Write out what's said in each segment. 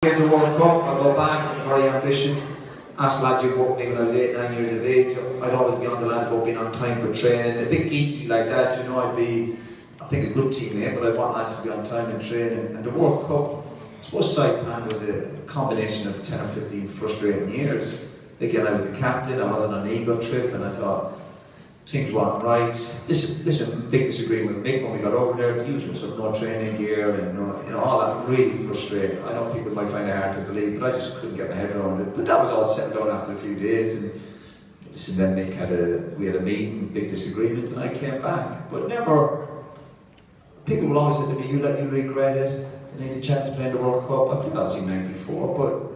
In the World Cup, I go back, I'm very ambitious. Asked lads who worked with me when I was 8, 9 years of age. I'd always be on the lads about being on time for training. A bit geeky like that, you know, I'd be, I think, a good teammate, but I want lads to be on time in training. And the World Cup, I suppose Saipan was a combination of 10 or 15 frustrating years. Again, I was the captain, I wasn't on an Eagle trip, and I thought, things weren't right. This is a big disagreement with Mick when we got over there. The usual stuff, no training gear and all that, really frustrating. I know people might find it hard to believe, but I just couldn't get my head around it. But that was all settled down after a few days. And then Mick we had a meeting, big disagreement, and I came back. But never, people will always say to me, you regret it, you need a chance to play in the World Cup. I played obviously 94, but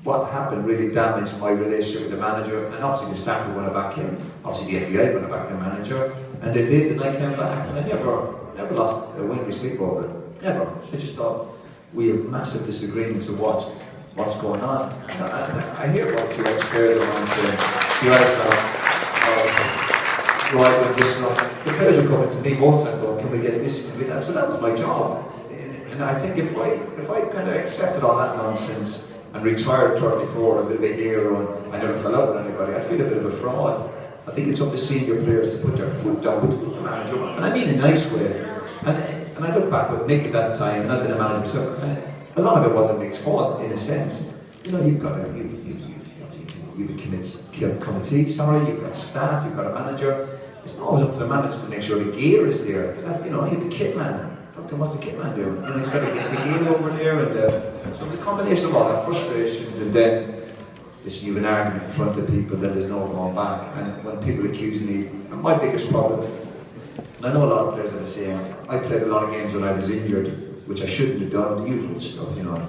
what happened really damaged my relationship with the manager, and obviously the staff were going to back him. Obviously the FAI went to back the manager, and they did, and I came back, and I never lost a wink of sleep over it. Never. I just thought we have massive disagreements of what's going on. I hear what your ex-players are on saying. The right with this stuff. The players are coming to me most of them going, can we get this, can we get that? So that was my job. And I think if I kind of accepted all that nonsense and retired 34, a bit of a hero, and I never fell out with anybody, I'd feel a bit of a fraud. I think it's up to senior players to put their foot down with the manager, and I mean in a nice way. And I look back with Mick at that time, and I've been a manager myself, and a lot of it wasn't Mick's fault, in a sense. You know, you've got a committee, you've got staff, you've got a manager. It's not always up to the manager to make sure the gear is there. You know, you've a kit man. Fucking what's the kit man doing? And he's got to get the gear over there, and so the combination of all that frustrations, and then listen, you have an argument in front of people, then there's no going back. And when people accuse me, and my biggest problem, and I know a lot of players are the same, I played a lot of games when I was injured, which I shouldn't have done, the usual stuff, you know.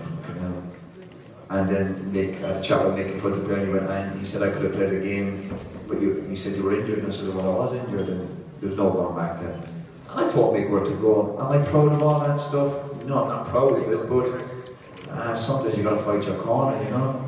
And then I had a chat with Mick in front of the player, and he said I could have played a game, but you said you were injured, and I said, well, I was injured, and there was no going back then. And I told Mick where to go. Am I proud of all that stuff? No, I'm not proud of it, but sometimes you got to fight your corner, you know.